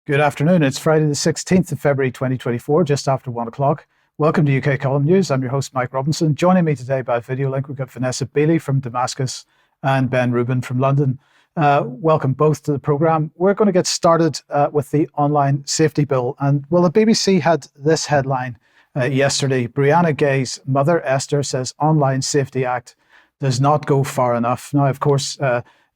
Good afternoon. It's Friday the 16th of February 2024, just after 1 o'clock. Welcome to UK Column News. I'm your host, Mike Robinson. Joining me today by video link, we've got Vanessa Beeley from Damascus and Ben Rubin from London. Welcome both to the programme. We're going to get started with the online safety bill. And well, the BBC had this headline yesterday. Brianna Gay's mother, Esther, says Online Safety Act does not go far enough. Now, of course,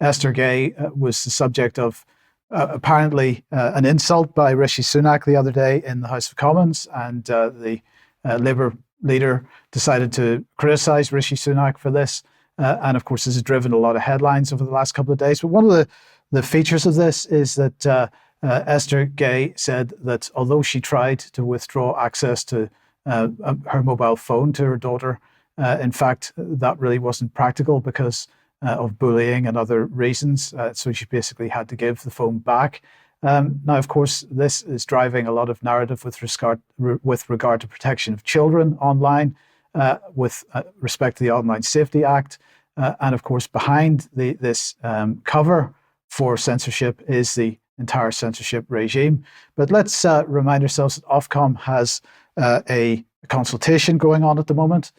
Esther Gay was the subject of apparently an insult by Rishi Sunak the other day in the House of Commons, and the Labour leader decided to criticise Rishi Sunak for this. And of course, this has driven a lot of headlines over the last couple of days. But one of the features of this is that Esther Gay said that although she tried to withdraw access to her mobile phone to her daughter, in fact, that really wasn't practical because of bullying and other reasons. So she basically had to give the phone back. Now, of course, this is driving a lot of narrative with regard to protection of children online, with respect to the Online Safety Act. And of course, behind this cover for censorship is the entire censorship regime. But let's remind ourselves that Ofcom has a consultation going on at the moment.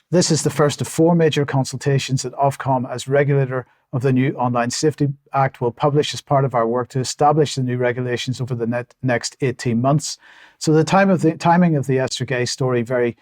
This is the first of four major consultations that Ofcom, as regulator of the new Online Safety Act, will publish as part of our work to establish the new regulations over the next 18 months. So the timing of the Esther Gay story very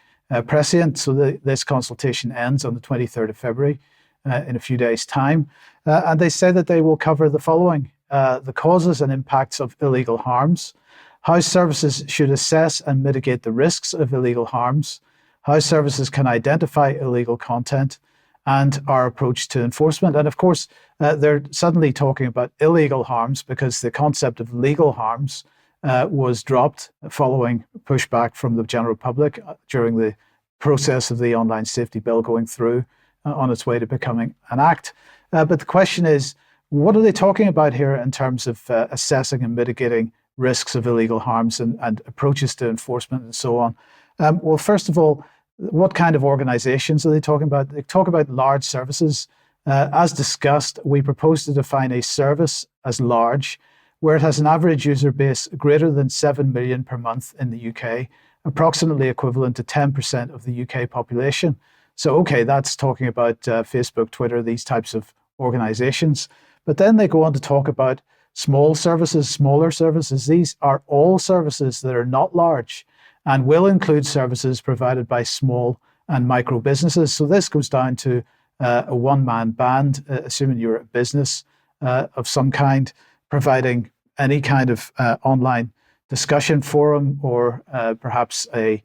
prescient. So this consultation ends on the 23rd of February, in a few days' time. And they say that they will cover the following: the causes and impacts of illegal harms, how services should assess and mitigate the risks of illegal harms, how services can identify illegal content, and our approach to enforcement. And of course, they're suddenly talking about illegal harms because the concept of legal harms was dropped following pushback from the general public during the process of the Online Safety Bill going through on its way to becoming an act. But the question is, what are they talking about here in terms of assessing and mitigating risks of illegal harms and approaches to enforcement and so on? Well, first of all, what kind of organizations are they talking about? They talk about large services. As discussed, we propose to define a service as large, where it has an average user base greater than 7 million per month in the UK, approximately equivalent to 10% of the UK population. So, okay, that's talking about Facebook, Twitter, these types of organizations. But then they go on to talk about small services, smaller services. These are all services that are not large and will include services provided by small and micro businesses. So this goes down to a one-man band, assuming you're a business of some kind, providing any kind of online discussion forum or perhaps a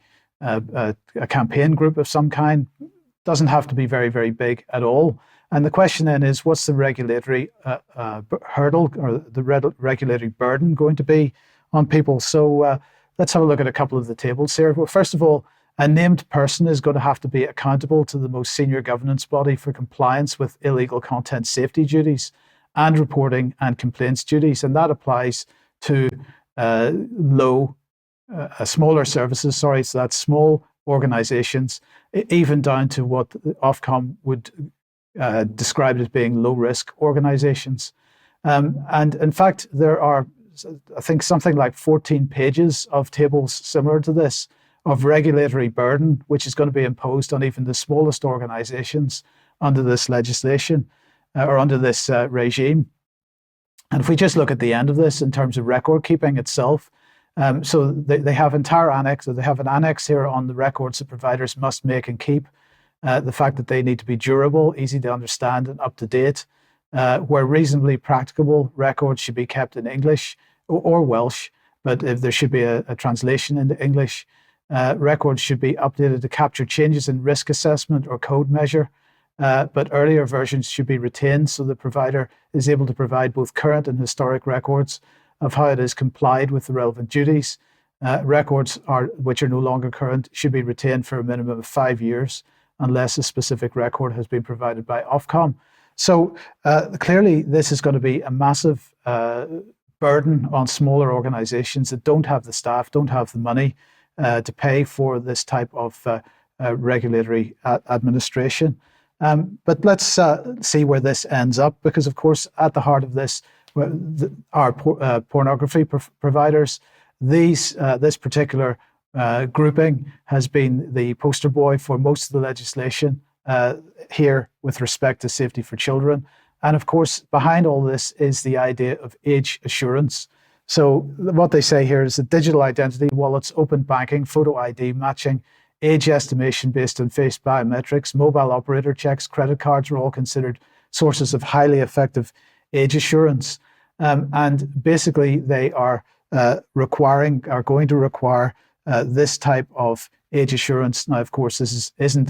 campaign group of some kind. Doesn't have to be very, very big at all. And the question then is, what's the regulatory hurdle or the regulatory burden going to be on people? So let's have a look at a couple of the tables here. Well, first of all, a named person is going to have to be accountable to the most senior governance body for compliance with illegal content safety duties and reporting and complaints duties. And that applies to smaller services, so that's small organizations, even down to what Ofcom would describe as being low-risk organizations. And in fact, there are, I think, something like 14 pages of tables similar to this of regulatory burden, which is going to be imposed on even the smallest organizations under this legislation or under this regime. And if we just look at the end of this in terms of record keeping itself, so they have an annex here on the records that providers must make and keep, the fact that they need to be durable, easy to understand, and up to date. Where reasonably practicable, records should be kept in English or Welsh, but if there should be a translation into English, records should be updated to capture changes in risk assessment or code measure, but earlier versions should be retained so the provider is able to provide both current and historic records of how it is complied with the relevant duties. Records which are no longer current should be retained for a minimum of 5 years unless a specific record has been provided by Ofcom. So clearly this is going to be a massive burden on smaller organizations that don't have the staff, don't have the money to pay for this type of regulatory administration. But let's see where this ends up, because of course at the heart of this pornography providers. This particular grouping has been the poster boy for most of the legislation here with respect to safety for children. And of course, behind all this is the idea of age assurance. So what they say here is that digital identity, wallets, open banking, photo ID matching, age estimation based on face biometrics, mobile operator checks, credit cards are all considered sources of highly effective age assurance. And basically, they are going to require this type of age assurance. Now, of course, this isn't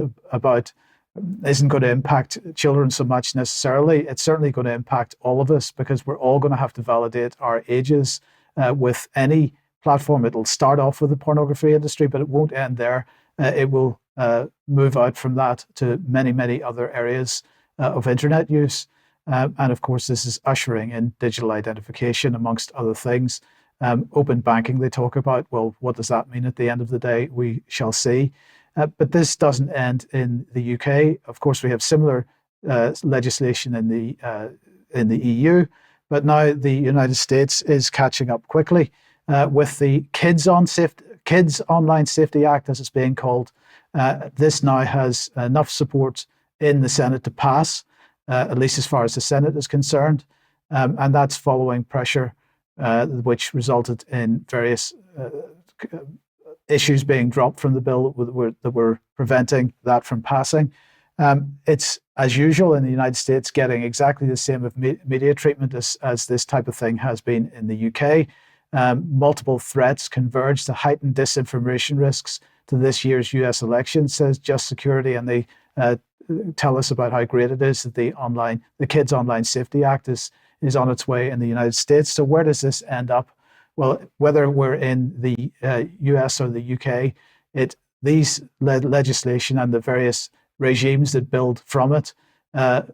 going to impact children so much necessarily. It's certainly going to impact all of us because we're all going to have to validate our ages with any platform. It'll start off with the pornography industry, but it won't end there. It will move out from that to many, many other areas of internet use. And of course, this is ushering in digital identification, amongst other things. Open banking, they talk about. Well, what does that mean at the end of the day? We shall see. But this doesn't end in the UK. Of course, we have similar legislation in the EU, but now the United States is catching up quickly with the Kids Online Safety Act, as it's being called. This now has enough support in the Senate to pass, at least as far as the Senate is concerned, and that's following pressure, which resulted in various issues being dropped from the bill that were preventing that from passing. It's, as usual in the United States, getting exactly the same of media treatment as this type of thing has been in the UK. Multiple threats converge to heighten disinformation risks to this year's US election, says Just Security, and they tell us about how great it is that the Kids Online Safety Act is on its way in the United States. So where does this end up? Well, whether we're in the US or the UK, these legislation and the various regimes that build from it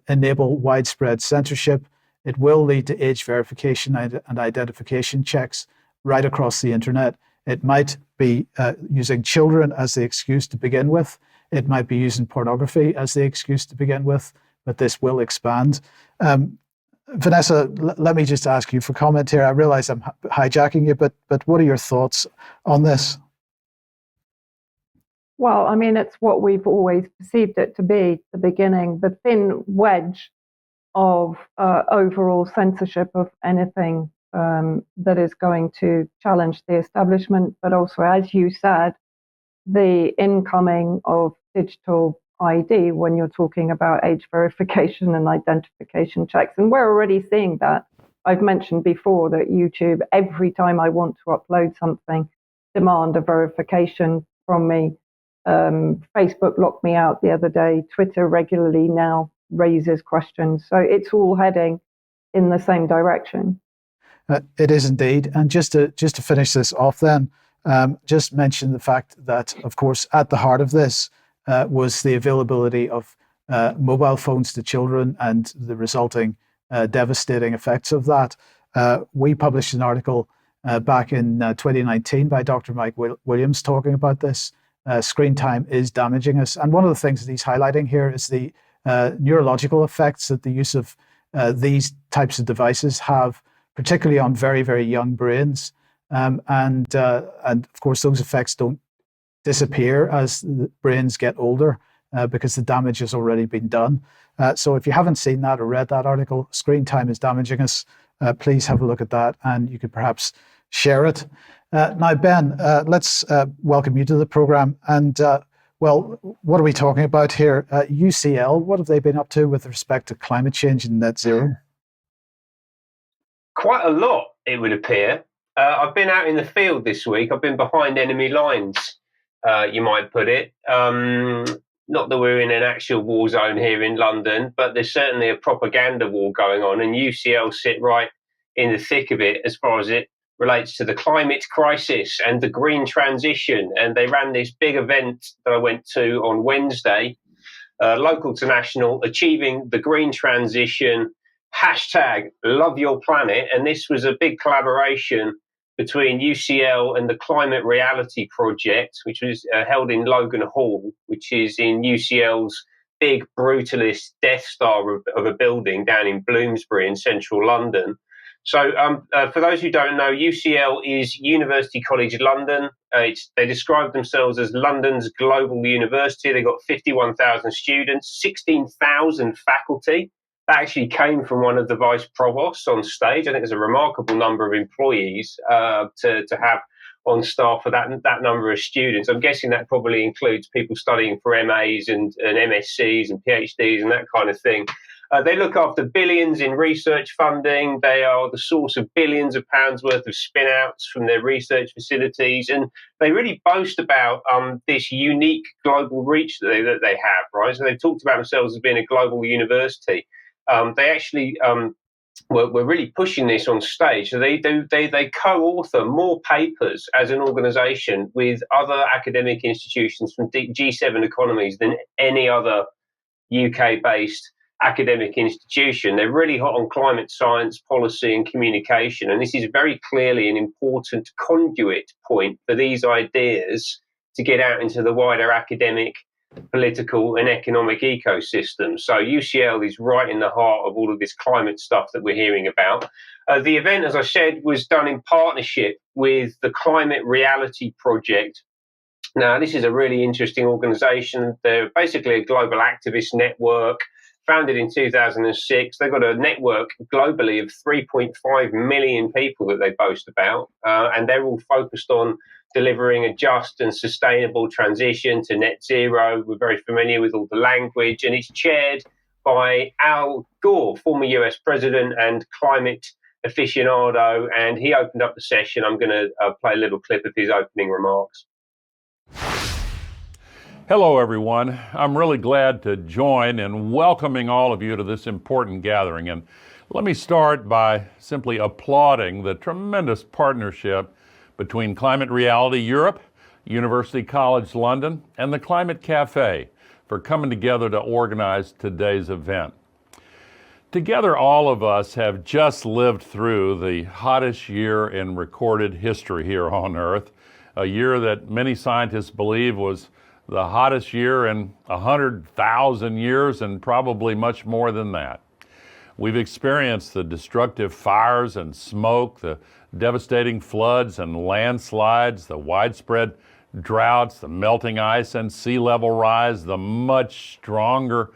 enable widespread censorship. It will lead to age verification and identification checks right across the internet. It might be using children as the excuse to begin with. It might be using pornography as the excuse to begin with, but this will expand. Vanessa, let me just ask you for comment here. I realize I'm hijacking you, but what are your thoughts on this? Well, I mean, it's what we've always perceived it to be, the beginning, the thin wedge of overall censorship of anything that is going to challenge the establishment, but also, as you said, the incoming of digital ID when you're talking about age verification and identification checks. And we're already seeing that. I've mentioned before that YouTube, every time I want to upload something, demand a verification from me. Facebook locked me out the other day. Twitter regularly now raises questions. So it's all heading in the same direction. It is indeed. And just to finish this off then, just mention the fact that, of course, at the heart of this was the availability of mobile phones to children and the resulting devastating effects of that. We published an article back in 2019 by Dr. Mike Williams talking about this. Screen time is damaging us. And one of the things that he's highlighting here is the neurological effects that the use of these types of devices have, particularly on very, very young brains. And of course, those effects don't disappear as the brains get older because the damage has already been done. So if you haven't seen that or read that article, Screen Time is Damaging Us, please have a look at that and you could perhaps share it. Now, Ben, let's welcome you to the program. And well, what are we talking about here? UCL, what have they been up to with respect to climate change and net zero? Quite a lot, it would appear. I've been out in the field this week. I've been behind enemy lines, you might put it. Not that we're in an actual war zone here in London, but there's certainly a propaganda war going on, and UCL sit right in the thick of it as far as it relates to the climate crisis and the green transition. And they ran this big event that I went to on Wednesday, local to national, achieving the green transition, hashtag love your planet. And this was a big collaboration between UCL and the Climate Reality Project, which was held in Logan Hall, which is in UCL's big brutalist Death Star of a building down in Bloomsbury in central London. So, for those who don't know, UCL is University College London. They describe themselves as London's global university. They've got 51,000 students, 16,000 faculty. That actually came from one of the vice provosts on stage. I think there's a remarkable number of employees to have on staff for that number of students. I'm guessing that probably includes people studying for MAs and MScs and PhDs and that kind of thing. They look after billions in research funding. They are the source of billions of pounds worth of spin-outs from their research facilities. And they really boast about this unique global reach that they have, right? So they've talked about themselves as being a global university. They actually we're really pushing this on stage. So they co-author more papers as an organisation with other academic institutions from G7 economies than any other UK-based academic institution. They're really hot on climate science, policy and communication. And this is very clearly an important conduit point for these ideas to get out into the wider academic, political and economic ecosystem. So UCL is right in the heart of all of this climate stuff that we're hearing about. The event, as I said, was done in partnership with the Climate Reality Project. Now, this is a really interesting organisation. They're basically a global activist network founded in 2006. They've got a network globally of 3.5 million people that they boast about, and they're all focused on delivering a just and sustainable transition to net zero. We're very familiar with all the language, and it's chaired by Al Gore, former US president and climate aficionado, and he opened up the session. I'm going to play a little clip of his opening remarks. Hello, everyone. I'm really glad to join in welcoming all of you to this important gathering. And let me start by simply applauding the tremendous partnership between Climate Reality Europe, University College London, and the Climate Cafe for coming together to organize today's event. Together, all of us have just lived through the hottest year in recorded history here on Earth, a year that many scientists believe was the hottest year in 100,000 years and probably much more than that. We've experienced the destructive fires and smoke, the devastating floods and landslides, the widespread droughts, the melting ice and sea level rise, the much stronger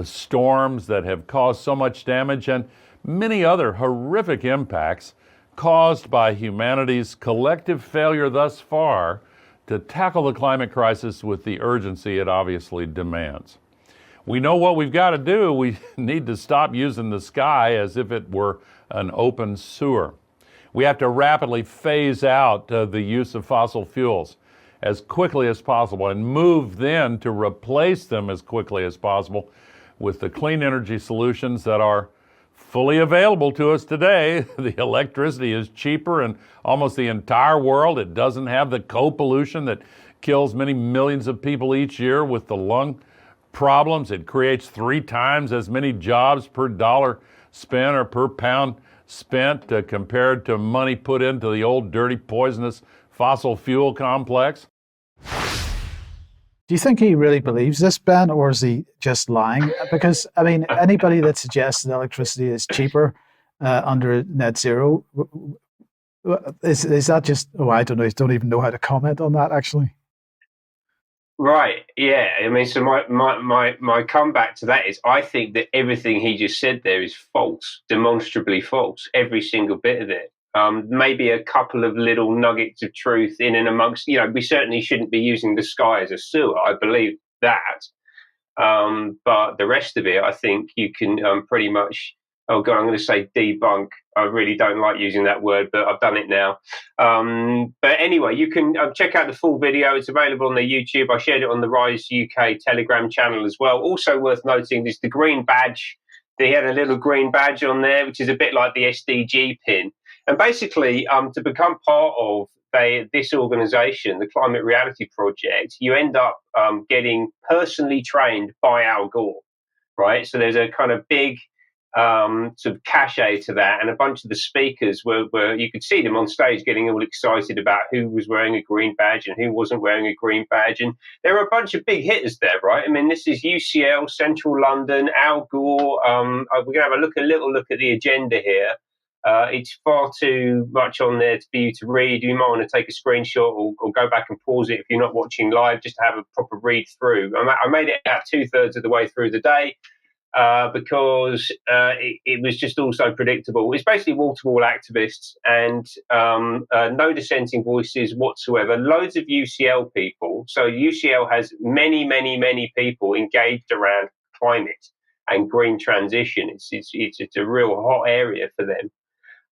storms that have caused so much damage, and many other horrific impacts caused by humanity's collective failure thus far to tackle the climate crisis with the urgency it obviously demands. We know what we've got to do. We need to stop using the sky as if it were an open sewer. We have to rapidly phase out the use of fossil fuels as quickly as possible and move then to replace them as quickly as possible with the clean energy solutions that are fully available to us today. The electricity is cheaper in almost the entire world. It doesn't have the co-pollution that kills many millions of people each year with the lung problems. It creates 3 times as many jobs per dollar spent or per pound spent compared to money put into the old dirty poisonous fossil fuel complex. Do you think he really believes this, Ben, or is he just lying? Because, I mean, anybody that suggests that electricity is cheaper under net zero, is that just, I don't know, I don't even know how to comment on that, actually. Right, yeah. I mean, so my comeback to that is I think that everything he just said there is false, demonstrably false, every single bit of it. Maybe a couple of little nuggets of truth in and amongst, we certainly shouldn't be using the sky as a sewer. I believe that. But the rest of it, I think you can pretty much, I'm going to say debunk. I really don't like using that word, but I've done it now. But anyway, you can check out the full video. It's available on the YouTube. I shared it on the Rise UK Telegram channel as well. Also worth noting is the green badge. They had a little green badge on there, which is a bit like the SDG pin. And basically, to become part of this organisation, the Climate Reality Project, you end up getting personally trained by Al Gore, right? So there's a kind of big sort of cachet to that, and a bunch of the speakers were you could see them on stage getting all excited about who was wearing a green badge and who wasn't wearing a green badge. And there are a bunch of big hitters there, right? I mean, this is UCL, Central London, Al Gore. We're going to have a little look at the agenda here. It's far too much on there for you to read. You might want to take a screenshot or go back and pause it if you're not watching live, just to have a proper read through. I made it about 2/3 of the way through the day because it was just also predictable. It's basically wall-to-wall activists and no dissenting voices whatsoever. Loads of UCL people. So UCL has many, many, many people engaged around climate and green transition. It's a real hot area for them.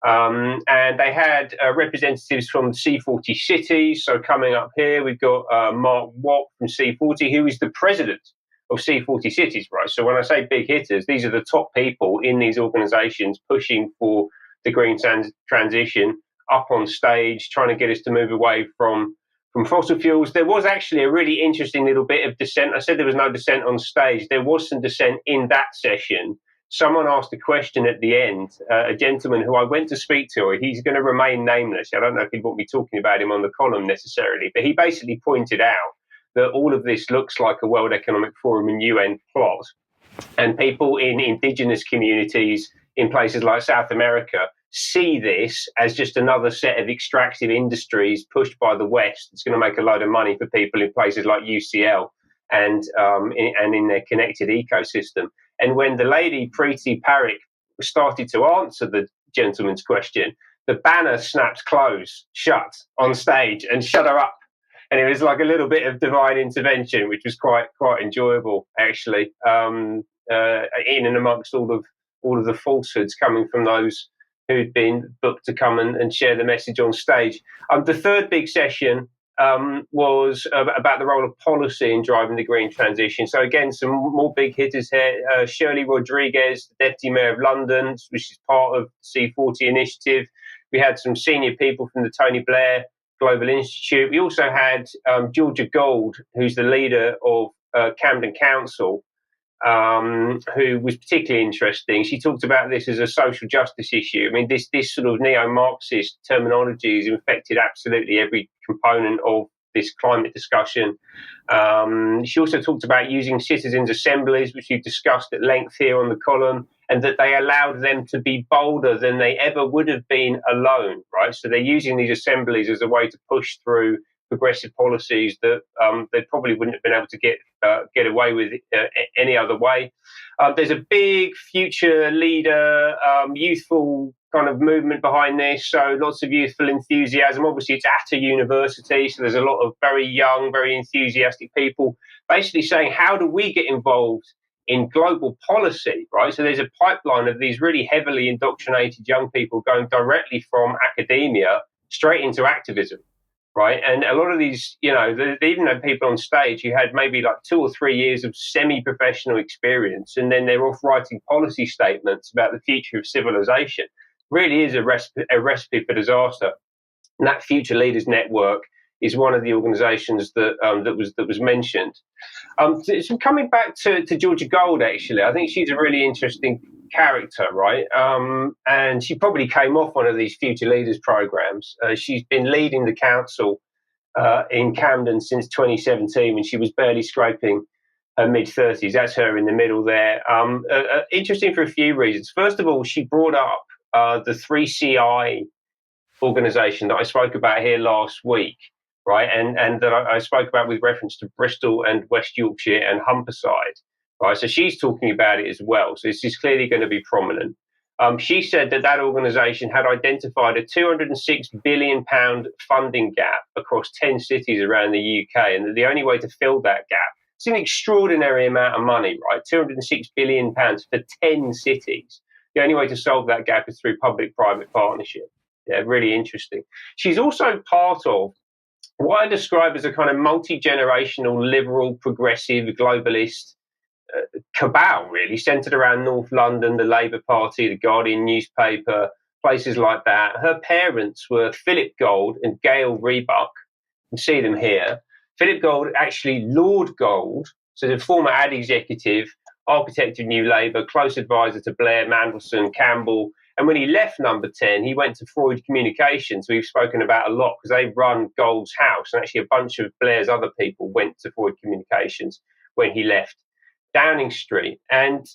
And they had representatives from C40 cities. So coming up here, we've got Mark Watt from C40, who is the president of C40 cities, right? So when I say big hitters, these are the top people in these organizations pushing for the green transition, up on stage, trying to get us to move away from fossil fuels. There was actually a really interesting little bit of dissent. I said there was no dissent on stage. There was some dissent in that session. Someone asked a question at the end, a gentleman who I went to speak to. He's going to remain nameless. I don't know if he'd want me talking about him on the column necessarily, but he basically pointed out that all of this looks like a World Economic Forum and UN plot. And people in indigenous communities in places like South America see this as just another set of extractive industries pushed by the West. It's going to make a load of money for people in places like UCL and in their connected ecosystem. And when the lady Preeti Parekh started to answer the gentleman's question, the banner snapped shut on stage and shut her up. And it was like a little bit of divine intervention, which was quite enjoyable, actually, in and amongst all of the falsehoods coming from those who'd been booked to come and share the message on stage. The third big session was about the role of policy in driving the green transition. So again, some more big hitters here. Shirley Rodriguez, the Deputy Mayor of London, which is part of the C40 initiative. We had some senior people from the Tony Blair Global Institute. We also had Georgia Gold, who's the leader of Camden Council, who was particularly interesting. She talked about this as a social justice issue. I mean, this sort of neo-Marxist terminology has infected absolutely every component of this climate discussion. She also talked about using citizens' assemblies, which we've discussed at length here on the column, and that they allowed them to be bolder than they ever would have been alone, right? So they're using these assemblies as a way to push through progressive policies that they probably wouldn't have been able to get away with any other way. There's a big future leader, youthful kind of movement behind this. So lots of youthful enthusiasm. Obviously, it's at a university, so there's a lot of very young, very enthusiastic people basically saying, how do we get involved in global policy, right? So there's a pipeline of these really heavily indoctrinated young people going directly from academia straight into activism. Right. And a lot of these, you know, they even had people on stage who had maybe like 2 or 3 years of semi-professional experience, and then they're off writing policy statements about the future of civilization. Really is a recipe for disaster. And that Future Leaders Network is one of the organizations that was mentioned. So coming back to Georgia Gold, actually, I think she's a really interesting character, right? And she probably came off one of these Future Leaders programs. She's been leading the council in Camden since 2017, when she was barely scraping her mid-30s. That's her in the middle there. Interesting for a few reasons. First of all, she brought up the 3CI organization that I spoke about here last week, right? And that I spoke about with reference to Bristol and West Yorkshire and Humberside. Right, so she's talking about it as well. So this is clearly going to be prominent. She said that organisation had identified a £206 billion funding gap across 10 cities around the UK, and that the only way to fill that gap, it's an extraordinary amount of money, right? £206 billion for 10 cities. The only way to solve that gap is through public-private partnership. Yeah, really interesting. She's also part of what I describe as a kind of multi-generational, liberal, progressive, globalist cabal, really, centred around North London, the Labour Party, the Guardian newspaper, places like that. Her parents were Philip Gold and Gail Rebuck. You can see them here. Philip Gold, actually Lord Gold, so the former ad executive, architect of New Labour, close advisor to Blair, Mandelson, Campbell. And when he left Number 10, he went to Freud Communications, we've spoken about a lot, because they run Gold's house. And actually a bunch of Blair's other people went to Freud Communications when he left Downing Street. And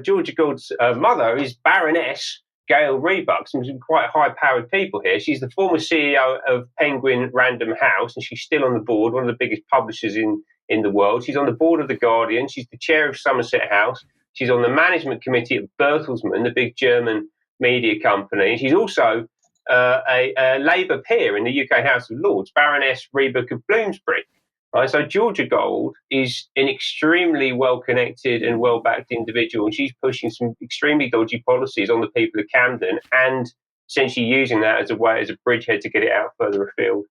Georgia Gould's mother is Baroness Gail Rebuck, some quite high-powered people here. She's the former CEO of Penguin Random House, and she's still on the board, one of the biggest publishers in the world. She's on the board of The Guardian. She's the chair of Somerset House. She's on the management committee at Bertelsmann, the big German media company. And she's also a Labour peer in the UK House of Lords, Baroness Rebuck of Bloomsbury. Right, so Georgia Gold is an extremely well-connected and well-backed individual, and she's pushing some extremely dodgy policies on the people of Camden, and essentially using that as a bridgehead to get it out further afield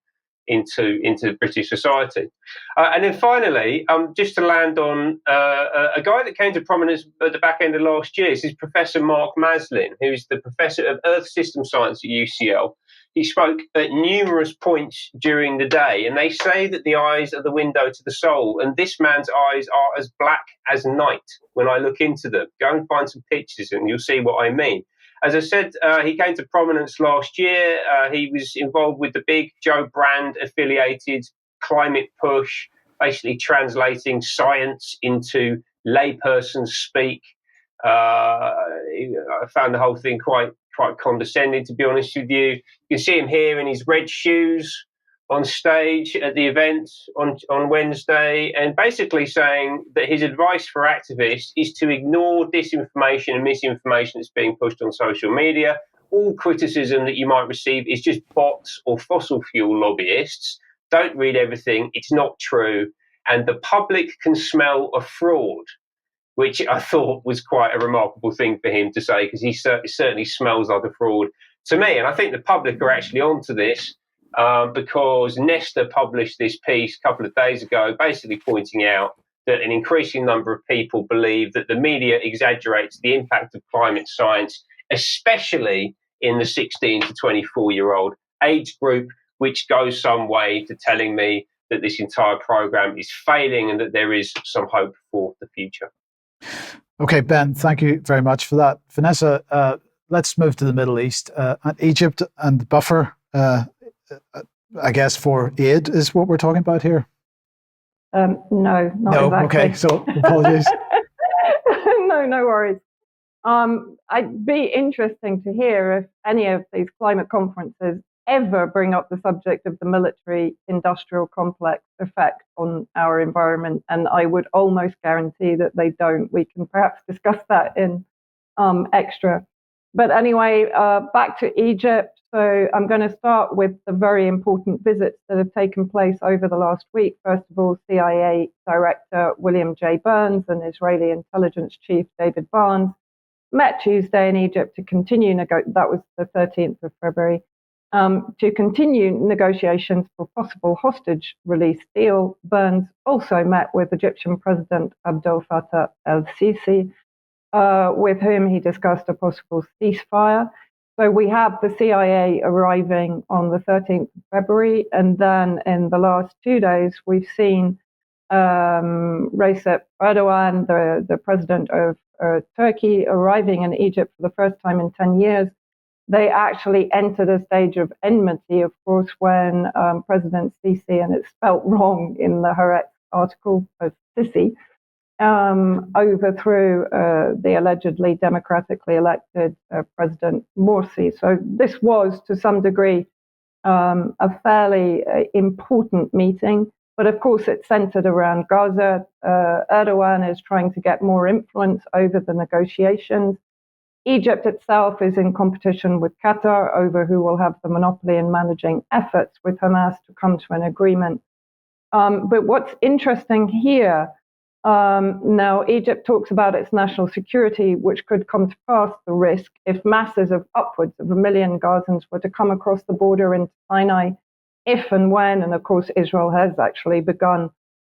into British society. And then finally, just to land on a guy that came to prominence at the back end of last year. This is Professor Mark Maslin, who's the professor of Earth System Science at UCL. He spoke at numerous points during the day, and they say that the eyes are the window to the soul, and this man's eyes are as black as night when I look into them. Go and find some pictures and you'll see what I mean. As I said, he came to prominence last year. He was involved with the big Joe Brand-affiliated climate push, basically translating science into layperson speak. I found the whole thing quite condescending, to be honest with you. You can see him here in his red shoes on stage at the event on Wednesday, and basically saying that his advice for activists is to ignore disinformation and misinformation that's being pushed on social media. All criticism that you might receive is just bots or fossil fuel lobbyists. Don't read everything. It's not true. And the public can smell a fraud, which I thought was quite a remarkable thing for him to say, because he certainly smells like a fraud to me. And I think the public are actually onto this, because Nesta published this piece a couple of days ago, basically pointing out that an increasing number of people believe that the media exaggerates the impact of climate science, especially in the 16 to 24-year-old age group, which goes some way to telling me that this entire program is failing and that there is some hope for the future. Okay, Ben, thank you very much for that. Vanessa, let's move to the Middle East. Egypt and the buffer, I guess, for aid is what we're talking about here. No, not exactly. Okay, so apologies. No worries. I'd be interesting to hear if any of these climate conferences ever bring up the subject of the military-industrial complex effect on our environment, and I would almost guarantee that they don't. We can perhaps discuss that in extra. But anyway, back to Egypt. So I'm going to start with the very important visits that have taken place over the last week. First of all, CIA Director William J. Burns and Israeli intelligence chief David Barnes met Tuesday in Egypt to continue, that was the 13th of February, to continue negotiations for possible hostage release deal. Burns also met with Egyptian President Abdel Fattah el-Sisi, with whom he discussed a possible ceasefire. So we have the CIA arriving on the 13th of February, and then in the last 2 days, we've seen Recep Erdogan, the president of Turkey, arriving in Egypt for the first time in 10 years. They actually entered a stage of enmity, of course, when President Sisi, and it's spelt wrong in the Haaretz article of Sisi, overthrew the allegedly democratically elected President Morsi. So this was, to some degree, a fairly important meeting. But of course, it's centered around Gaza. Erdogan is trying to get more influence over the negotiations. Egypt itself is in competition with Qatar over who will have the monopoly in managing efforts with Hamas to come to an agreement. But what's interesting here, now Egypt talks about its national security, which could come to pass the risk if masses of upwards of 1 million Gazans were to come across the border into Sinai, if and when, and of course Israel has actually begun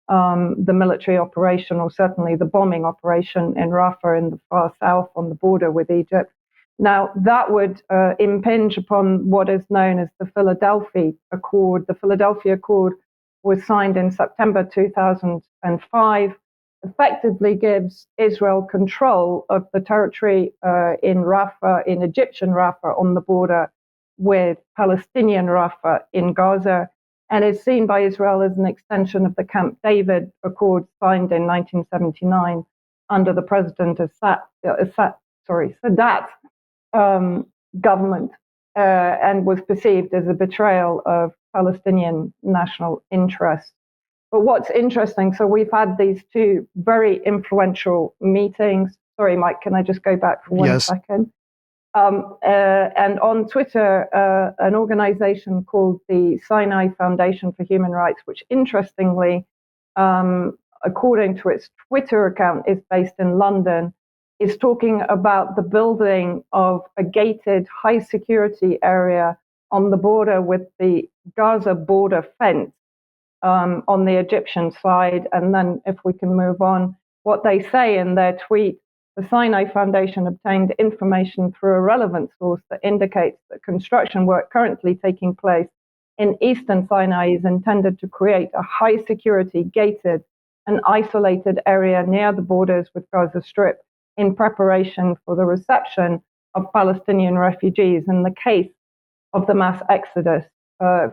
the military operation, or certainly the bombing operation in Rafah in the far south on the border with Egypt. Now, that would impinge upon what is known as the Philadelphia Accord. The Philadelphia Accord was signed in September 2005, effectively gives Israel control of the territory in Rafah, in Egyptian Rafah on the border with Palestinian Rafah in Gaza, and is seen by Israel as an extension of the Camp David Accord signed in 1979 under the president of Sadat, government and was perceived as a betrayal of Palestinian national interests. But what's interesting, so we've had these two very influential meetings. Sorry, Mike, can I just go back for 1 second? And on Twitter, an organization called the Sinai Foundation for Human Rights, which interestingly, according to its Twitter account, is based in London, is talking about the building of a gated high security area on the border with the Gaza border fence on the Egyptian side. And then if we can move on, what they say in their tweet, the Sinai Foundation obtained information through a relevant source that indicates that construction work currently taking place in eastern Sinai is intended to create a high security, gated and isolated area near the borders with Gaza Strip in preparation for the reception of Palestinian refugees in the case of the mass exodus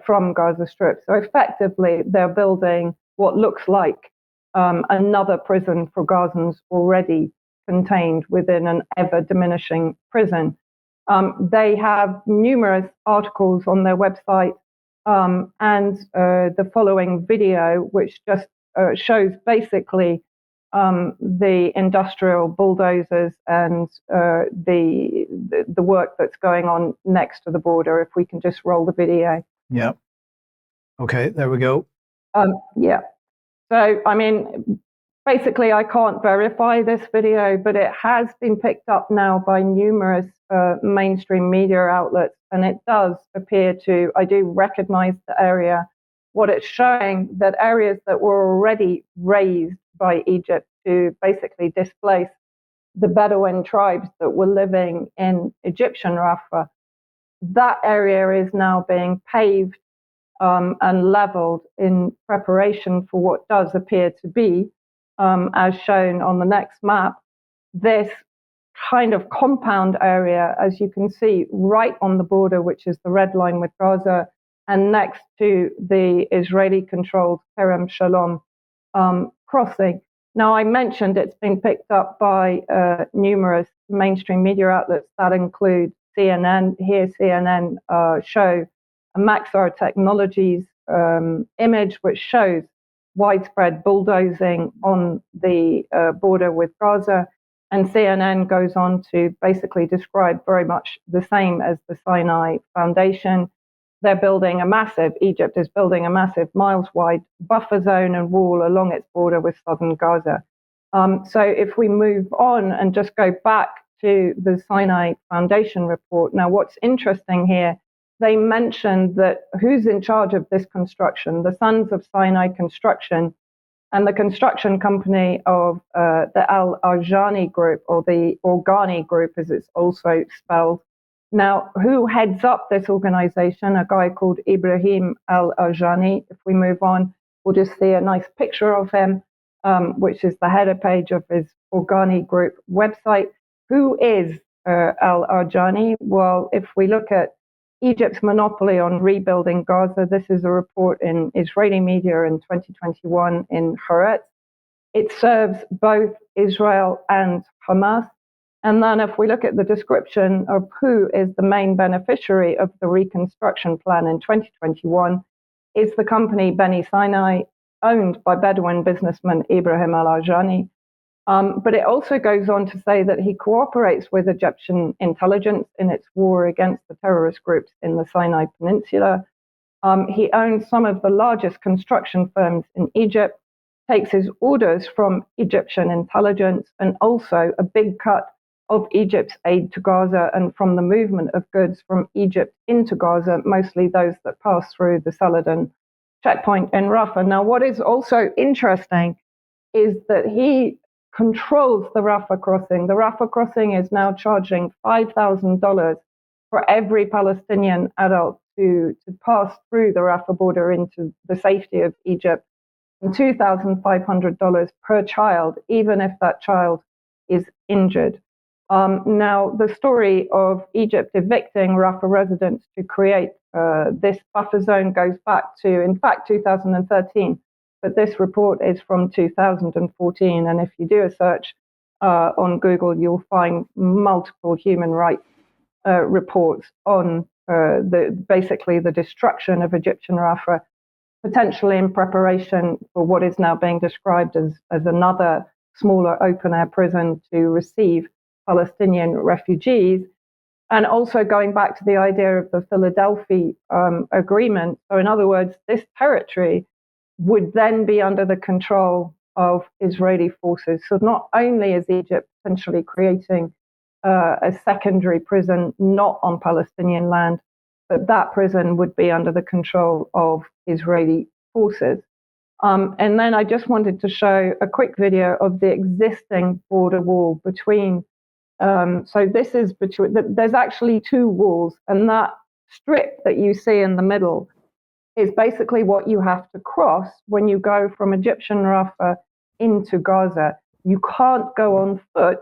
from Gaza Strip. So effectively, they're building what looks like another prison for Gazans already contained within an ever diminishing prison. They have numerous articles on their website and the following video, which just shows basically the industrial bulldozers and the work that's going on next to the border. If we can just roll the video. Yeah. Okay, there we go. Yeah. So, I mean, basically, I can't verify this video, but it has been picked up now by numerous mainstream media outlets, and it does appear to, I do recognize the area. What it's showing that areas that were already raised by Egypt to basically displace the Bedouin tribes that were living in Egyptian Rafah, that area is now being paved and leveled in preparation for what does appear to be, as shown on the next map, this kind of compound area, as you can see, right on the border, which is the red line with Gaza, and next to the Israeli-controlled Kerem Shalom crossing. Now, I mentioned it's been picked up by numerous mainstream media outlets that include CNN. Here, CNN show a Maxar Technologies image, which shows widespread bulldozing on the border with Gaza. And CNN goes on to basically describe very much the same as the Sinai Foundation. They're building Egypt is building a massive miles-wide buffer zone and wall along its border with southern Gaza. So if we move on and just go back to the Sinai Foundation report, now what's interesting here, they mentioned that who's in charge of this construction, the Sons of Sinai Construction, and the construction company of the Al-Arjani Group, or the Organi Group as it's also spelled. Now, who heads up this organization? A guy called Ibrahim Al-Arjani. If we move on, we'll just see a nice picture of him, which is the header page of his Organi Group website. Who is Al-Arjani? Well, if we look at Egypt's monopoly on rebuilding Gaza, this is a report in Israeli media in 2021 in Haaretz. It serves both Israel and Hamas. And then if we look at the description of who is the main beneficiary of the reconstruction plan in 2021, is the company Beni Sinai, owned by Bedouin businessman Ibrahim Al-Arjani. But it also goes on to say that he cooperates with Egyptian intelligence in its war against the terrorist groups in the Sinai Peninsula. He owns some of the largest construction firms in Egypt, takes his orders from Egyptian intelligence, and also a big cut of Egypt's aid to Gaza and from the movement of goods from Egypt into Gaza, mostly those that pass through the Saladin checkpoint in Rafah. Now, what is also interesting is that he controls the Rafah crossing. The Rafah crossing is now charging $5,000 for every Palestinian adult to pass through the Rafah border into the safety of Egypt, and $2,500 per child, even if that child is injured. Now, the story of Egypt evicting Rafah residents to create this buffer zone goes back to, in fact, 2013. But this report is from 2014. And if you do a search on Google, you'll find multiple human rights reports on basically the destruction of Egyptian Rafah, potentially in preparation for what is now being described as another smaller open-air prison to receive Palestinian refugees. And also going back to the idea of the Philadelphia Agreement. So in other words, this territory would then be under the control of Israeli forces. So not only is Egypt potentially creating a secondary prison not on Palestinian land, but that prison would be under the control of Israeli forces. And then I just wanted to show a quick video of the existing border wall between. So this is between. There's actually two walls, and that strip that you see in the middle is basically what you have to cross when you go from Egyptian Rafah into Gaza. You can't go on foot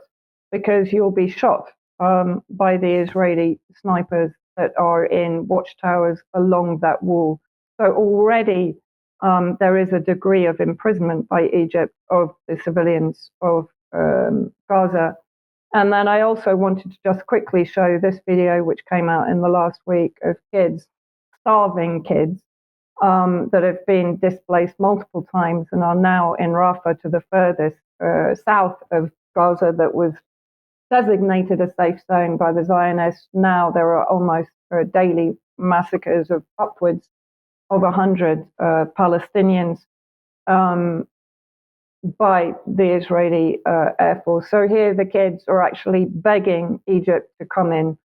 because you'll be shot by the Israeli snipers that are in watchtowers along that wall. So already there is a degree of imprisonment by Egypt of the civilians of Gaza. And then I also wanted to just quickly show this video, which came out in the last week, of kids, starving kids, that have been displaced multiple times and are now in Rafah, to the furthest south of Gaza that was designated a safe zone by the Zionists. Now there are almost daily massacres of upwards of 100 Palestinians by the Israeli Air Force. So here the kids are actually begging Egypt to come in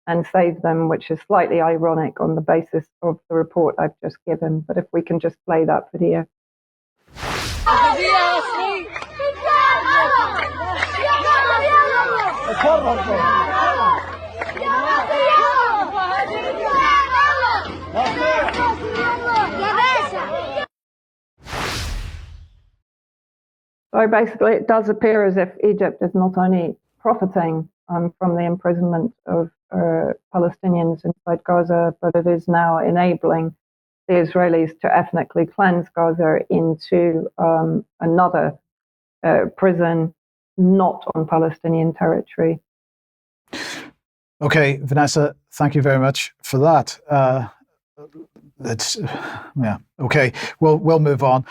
and save them, which is slightly ironic on the basis of the report I've just given. But if we can just play that video. So basically, it does appear as if Egypt is not only profiting from the imprisonment of Palestinians inside Gaza, but it is now enabling the Israelis to ethnically cleanse Gaza into another prison not on Palestinian territory. Okay, Vanessa, thank you very much for that. Okay. We'll move on.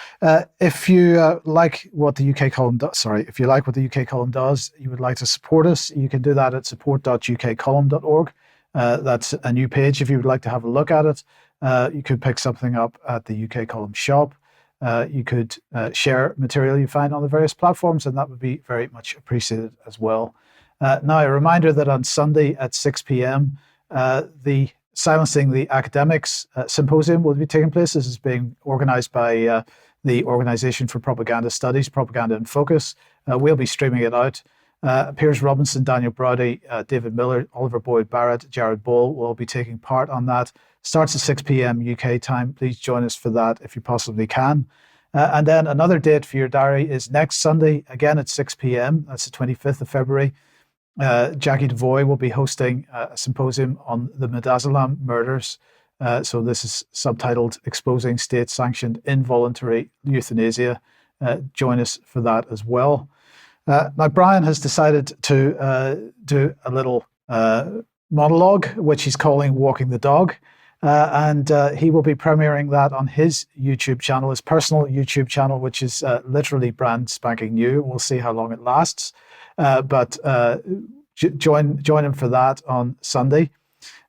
If you like what the UK column does, if you like what the UK column does, you would like to support us, you can do that at support.ukcolumn.org. That's a new page. If you would like to have a look at it, you could pick something up at the UK column shop. You could share material you find on the various platforms, and that would be very much appreciated as well. Now, a reminder that on Sunday at 6 p.m, the Silencing the Academics Symposium will be taking place. This is being organised by the Organisation for Propaganda Studies, Propaganda in Focus. We'll be streaming it out. Piers Robinson, Daniel Browdy, David Miller, Oliver Boyd Barrett, Jared Bull will be taking part on that. Starts at 6 p.m. UK time. Please join us for that if you possibly can. And then another date for your diary is next Sunday, again at 6 p.m. That's the 25th of February. Jackie Devoy will be hosting a symposium on the Midazolam murders. So this is subtitled Exposing State-Sanctioned Involuntary Euthanasia. Join us for that as well. Now, Brian has decided to do a little monologue, which he's calling Walking the Dog. And he will be premiering that on his YouTube channel, his personal YouTube channel, which is literally brand spanking new. We'll see how long it lasts. But join him for that on Sunday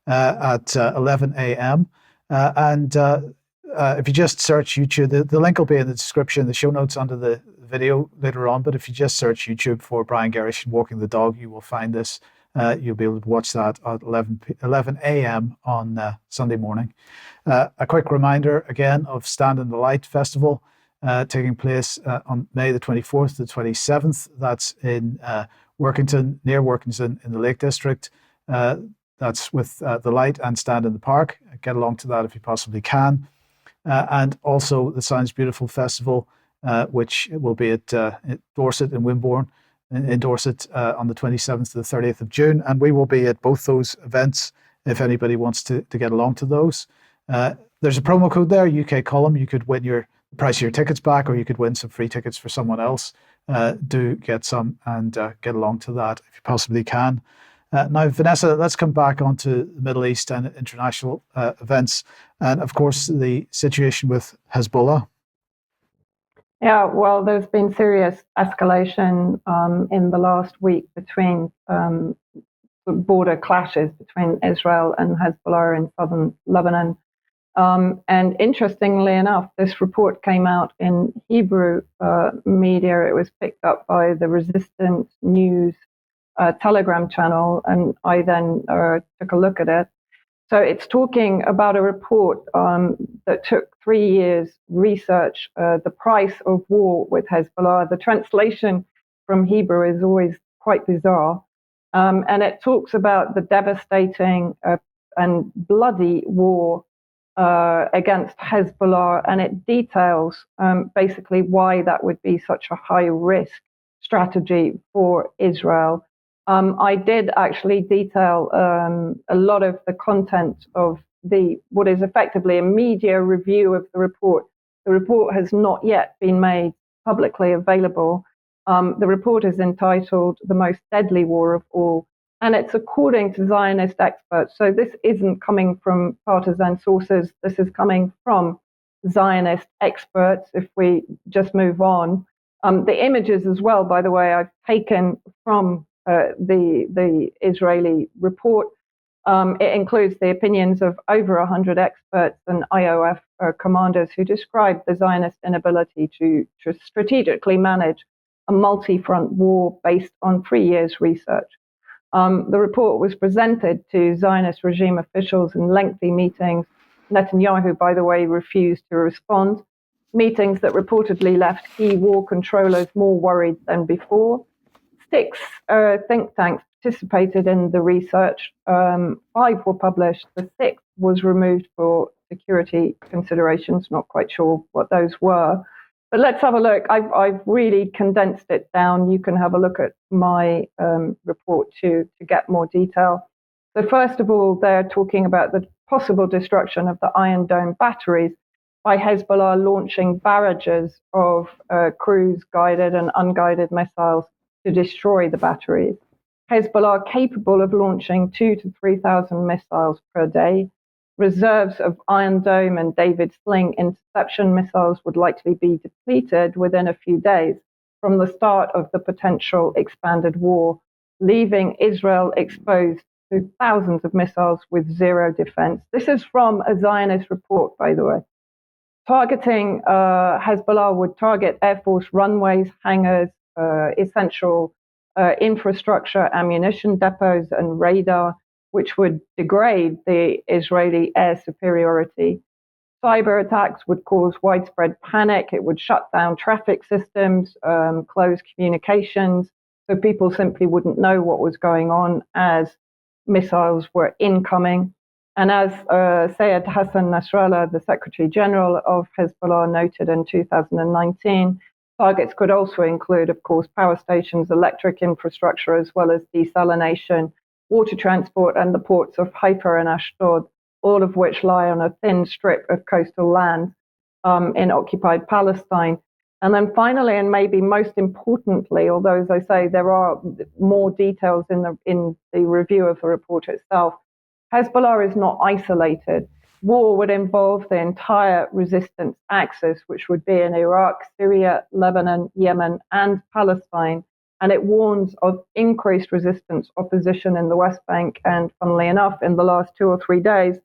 at 11 a.m. And if you just search YouTube, the link will be in the description, the show notes under the video later on. But if you just search YouTube for Brian Gerrish and Walking the Dog, you will find this. You'll be able to watch that at 11 a.m. on Sunday morning. A quick reminder again of Stand in the Light Festival taking place on May the 24th to the 27th. That's in Workington, near Workington in the Lake District. That's with the light and Stand in the Park. Get along to that if you possibly can. And also the Sounds Beautiful Festival, which will be at Dorset and Wimborne in Dorset on the 27th to the 30th of June. And we will be at both those events if anybody wants to get along to those. There's a promo code there, UK Column. You could win the price of your tickets back, or you could win some free tickets for someone else. Do get some and get along to that if you possibly can. Now, Vanessa, let's come back onto the Middle East and international events, and of course the situation with Hezbollah. Yeah, well, there's been serious escalation in the last week between border clashes between Israel and Hezbollah in southern Lebanon. And interestingly enough, this report came out in Hebrew media. It was picked up by the Resistance News Telegram channel, and I then took a look at it. So it's talking about a report that took 3 years research, the price of war with Hezbollah. The translation from Hebrew is always quite bizarre. And it talks about the devastating and bloody war against Hezbollah, and it details basically why that would be such a high risk strategy for Israel. I did actually detail a lot of the content of what is effectively a media review of the report. The report has not yet been made publicly available. The report is entitled "The Most Deadly War of All," and it's according to Zionist experts. So this isn't coming from partisan sources. This is coming from Zionist experts. If we just move on, the images as well, by the way, I've taken from the Israeli report. It includes the opinions of over 100 experts and IOF commanders who describe the Zionist inability to strategically manage a multi-front war based on 3 years research. The report was presented to Zionist regime officials in lengthy meetings. Netanyahu, by the way, refused to respond. Meetings that reportedly left key war controllers more worried than before. 6 think tanks participated in the research. 5 were published. The 6th was removed for security considerations. Not quite sure what those were. But let's have a look. I've really condensed it down. You can have a look at my report to get more detail. So first of all, they're talking about the possible destruction of the Iron Dome batteries by Hezbollah launching barrages of cruise-guided and unguided missiles to destroy the batteries. Hezbollah capable of launching 2,000 to 3,000 missiles per day. Reserves of Iron Dome and David Sling interception missiles would likely be depleted within a few days from the start of the potential expanded war, leaving Israel exposed to thousands of missiles with zero defense. This is from a Zionist report, by the way. Targeting Hezbollah would target Air Force runways, hangars, essential infrastructure, ammunition depots, and radar, which would degrade the Israeli air superiority. Cyber attacks would cause widespread panic. It would shut down traffic systems, close communications, so people simply wouldn't know what was going on as missiles were incoming. And as Sayed Hassan Nasrallah, the Secretary General of Hezbollah, noted in 2019, targets could also include, of course, power stations, electric infrastructure, as well as desalination, water transport, and the ports of Haifa and Ashdod, all of which lie on a thin strip of coastal land in occupied Palestine. And then finally, and maybe most importantly, although, as I say, there are more details in the review of the report itself, Hezbollah is not isolated. War would involve the entire resistance axis, which would be in Iraq, Syria, Lebanon, Yemen, and Palestine. And it warns of increased resistance opposition in the West Bank. And funnily enough, in the last 2 or 3 days,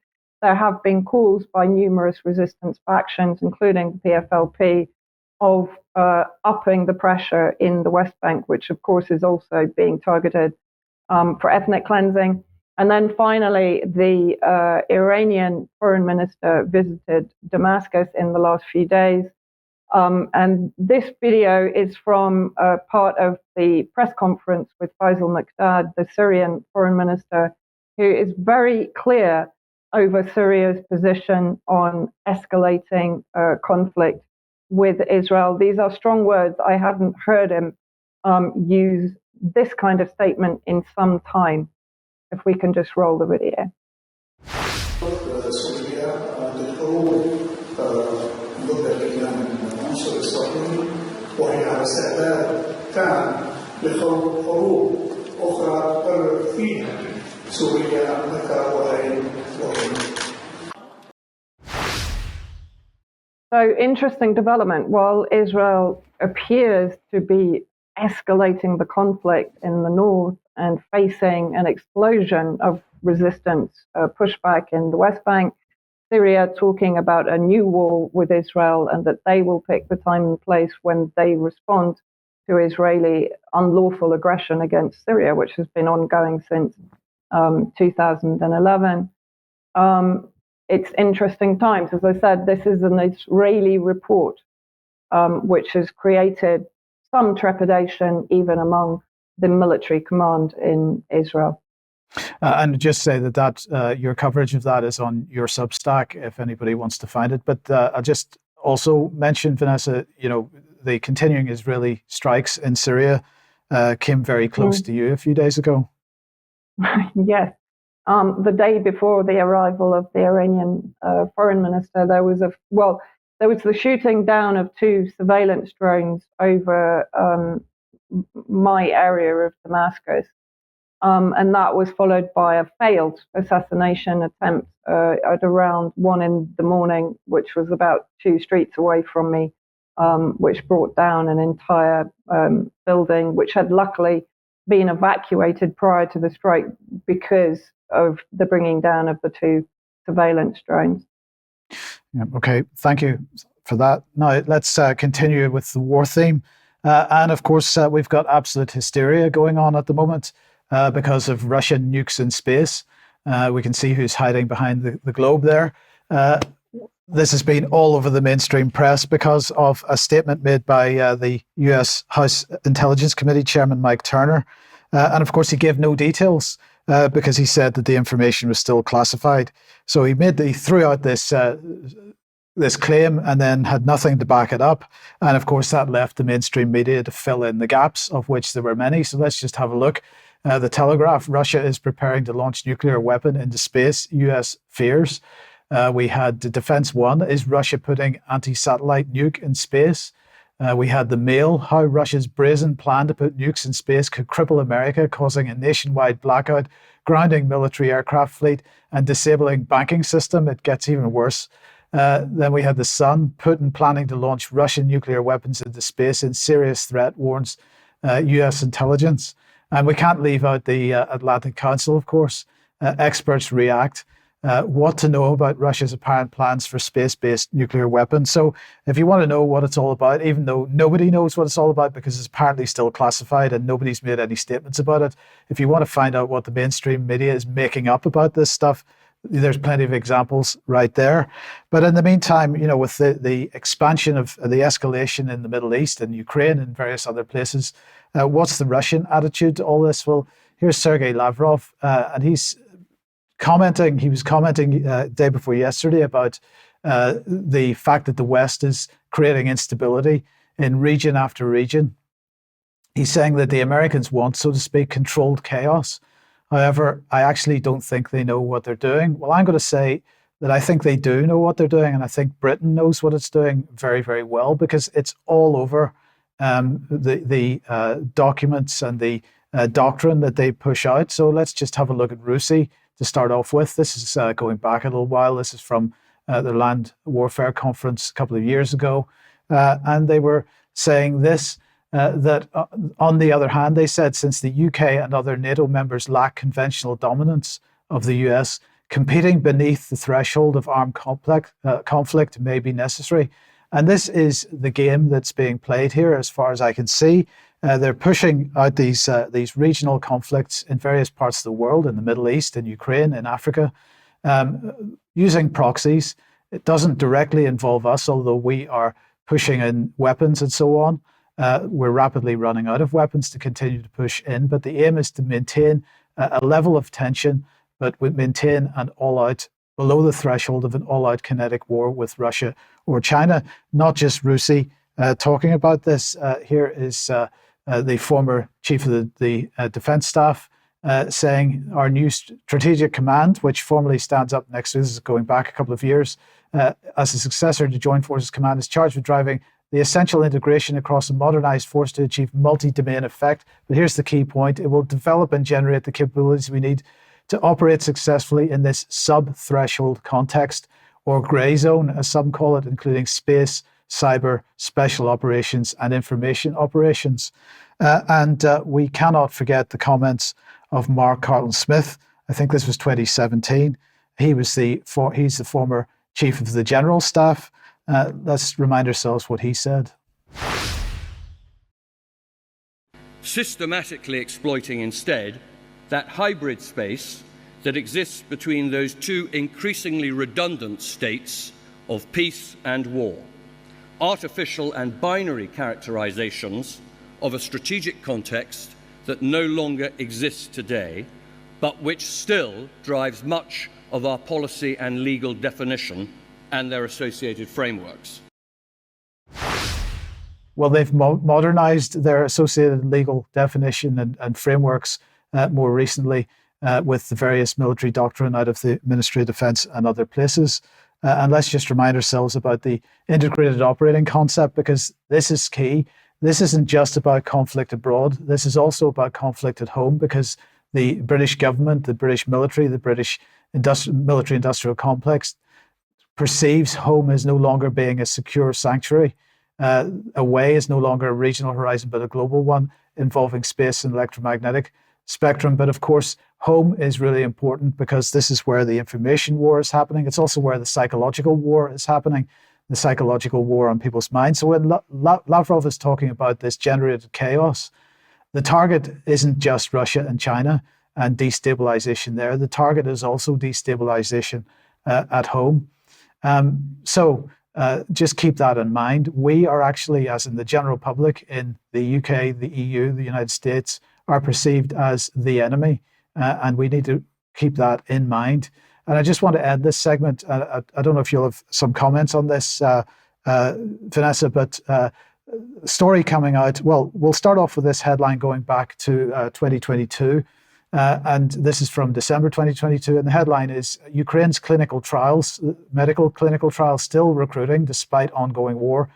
there have been calls by numerous resistance factions, including the PFLP, of upping the pressure in the West Bank, which of course is also being targeted for ethnic cleansing. And then finally, the Iranian foreign minister visited Damascus in the last few days. And this video is from part of the press conference with Faisal Muqdad, the Syrian foreign minister, who is very clear over Syria's position on escalating conflict with Israel. These are strong words. I haven't heard him use this kind of statement in some time. If we can just roll the video. وهي على استعداد تام لخروج أخرى تقرر فيها سوريا أنك وهي وهي. So, interesting development. While Israel appears to be escalating the conflict in the north and facing an explosion of resistance, pushback in the West Bank, Syria talking about a new war with Israel and that they will pick the time and place when they respond to Israeli unlawful aggression against Syria, which has been ongoing since 2011. It's interesting times. As I said, this is an Israeli report, which has created some trepidation even among the military command in Israel. And just say that your coverage of that is on your Substack if anybody wants to find it. But I'll just also mention, Vanessa, the continuing Israeli strikes in Syria came very close to you a few days ago. Yes. The day before the arrival of the Iranian foreign minister, there was the shooting down of 2 surveillance drones over my area of Damascus. And that was followed by a failed assassination attempt at around 1 a.m, which was about 2 streets away from me, which brought down an entire building, which had luckily been evacuated prior to the strike because of the bringing down of the 2 surveillance drones. Yeah, okay, thank you for that. Now let's continue with the war theme. And of course, we've got absolute hysteria going on at the moment because of Russian nukes in space. We can see who's hiding behind the globe there. This has been all over the mainstream press because of a statement made by the US House Intelligence Committee Chairman Mike Turner. And of course, he gave no details because he said that the information was still classified. So he threw out this claim and then had nothing to back it up. And of course, that left the mainstream media to fill in the gaps, of which there were many. So let's just have a look. The Telegraph: Russia is preparing to launch nuclear weapon into space, US fears. We had Defense One: is Russia putting anti-satellite nuke in space? We had the Mail: how Russia's brazen plan to put nukes in space could cripple America, causing a nationwide blackout, grounding military aircraft fleet, and disabling banking system. It gets even worse. Then we had the Sun: Putin planning to launch Russian nuclear weapons into space in serious threat, warns US intelligence. And we can't leave out the Atlantic Council, of course. Experts react. What to know about Russia's apparent plans for space-based nuclear weapons. So if you want to know what it's all about, even though nobody knows what it's all about because it's apparently still classified and nobody's made any statements about it, if you want to find out what the mainstream media is making up about this stuff, there's plenty of examples right there. But in the meantime, with the expansion of the escalation in the Middle East and Ukraine and various other places, what's the Russian attitude to all this? Well, here's Sergei Lavrov, and he was commenting day before yesterday about the fact that the West is creating instability in region after region. He's saying that the Americans want, so to speak, controlled chaos. However, I actually don't think they know what they're doing. Well, I'm going to say that I think they do know what they're doing, and I think Britain knows what it's doing very, very well because it's all over the documents and the doctrine that they push out. So let's just have a look at RUSI to start off with. This is going back a little while. This is from the Land Warfare Conference a couple of years ago. And they were saying this, that on the other hand, they said, since the UK and other NATO members lack conventional dominance of the US, competing beneath the threshold of armed conflict may be necessary. And this is the game that's being played here, as far as I can see. They're pushing out these regional conflicts in various parts of the world, in the Middle East, in Ukraine, in Africa, using proxies. It doesn't directly involve us, although we are pushing in weapons and so on. We're rapidly running out of weapons to continue to push in, but the aim is to maintain a level of tension, but maintain an all-out, below the threshold of an all-out kinetic war with Russia or China. Not just RUSI talking about this. Here is the former chief of the defense staff saying our new strategic command, which formally stands up next to this, is going back a couple of years, as a successor to Joint Forces Command, is charged with driving the essential integration across a modernized force to achieve multi-domain effect. But here's the key point. It will develop and generate the capabilities we need to operate successfully in this sub-threshold context, or grey zone, as some call it, including space, cyber, special operations, and information operations. And we cannot forget the comments of Mark Carleton-Smith. I think this was 2017. He's the former Chief of the General Staff. Let's remind ourselves what he said. Systematically exploiting instead that hybrid space that exists between those two increasingly redundant states of peace and war, artificial and binary characterizations of a strategic context that no longer exists today, but which still drives much of our policy and legal definition and their associated frameworks. Well, they've modernized their associated legal definition and frameworks more recently with the various military doctrine out of the Ministry of Defence and other places. And let's just remind ourselves about the integrated operating concept, because this is key. This isn't just about conflict abroad. This is also about conflict at home, because the British government, the British military, the British military-industrial complex perceives home as no longer being a secure sanctuary. Away is no longer a regional horizon, but a global one involving space and electromagnetic spectrum. But of course, home is really important because this is where the information war is happening. It's also where the psychological war is happening, the psychological war on people's minds. So when Lavrov is talking about this generated chaos, the target isn't just Russia and China and destabilization there. The target is also destabilization at home. So just keep that in mind. We are actually, as in the general public in the UK, the EU, the United States, are perceived as the enemy. And we need to keep that in mind. And I just want to end this segment. I don't know if you'll have some comments on this, Vanessa, but story coming out. Well, we'll start off with this headline going back to 2022. And this is from December 2022. And the headline is, Ukraine's clinical trials, medical clinical trials, still recruiting despite ongoing war.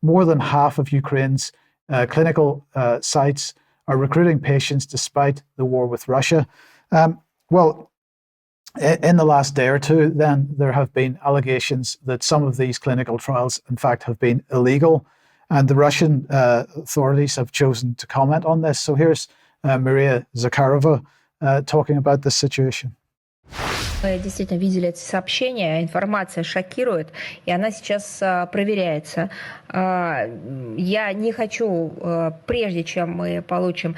More than half of Ukraine's clinical sites are recruiting patients despite the war with Russia. Well, in the last day or two, then there have been allegations that some of these clinical trials, in fact, have been illegal. And the Russian authorities have chosen to comment on this. So here's Maria Zakharova talking about this situation. Мы действительно видели эти сообщения, информация шокирует, и она сейчас проверяется. Я не хочу, прежде чем мы получим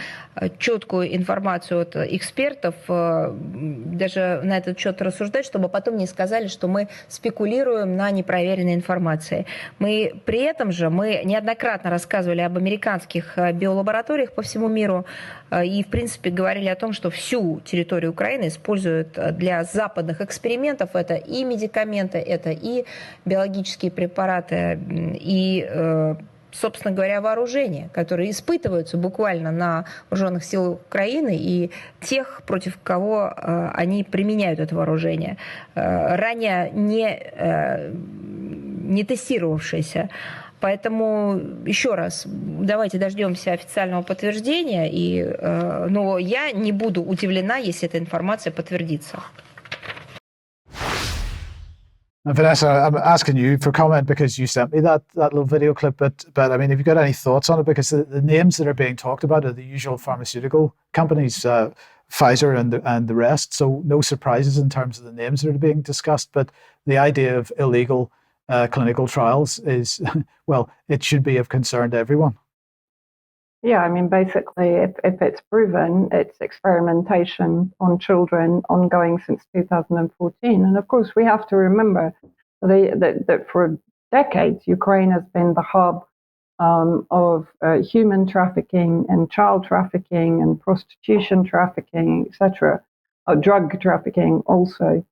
четкую информацию от экспертов, даже на этот счет рассуждать, чтобы потом не сказали, что мы спекулируем на непроверенной информации. При этом же мы неоднократно рассказывали об американских биолабораториях по всему миру и, в принципе, говорили о том, что всю территорию Украины используют для западных экспериментов. Это и медикаменты, это и биологические препараты, и, собственно говоря, вооружения, которые испытываются буквально на вооруженных силах Украины и тех, против кого они применяют это вооружение, ранее не тестировавшееся. Поэтому, еще раз, давайте дождемся официального подтверждения, но я не буду удивлена, если эта информация подтвердится. Vanessa, I'm asking you for comment because you sent me that little video clip, but I mean, have you got any thoughts on it? Because the names that are being talked about are the usual pharmaceutical companies, Pfizer and the rest. So no surprises in terms of the names that are being discussed, but the idea of illegal clinical trials is, well, it should be of concern to everyone. Yeah, I mean, basically, if it's proven, it's experimentation on children ongoing since 2014. And of course, we have to remember that for decades, Ukraine has been the hub of human trafficking and child trafficking and prostitution trafficking, etc., drug trafficking also.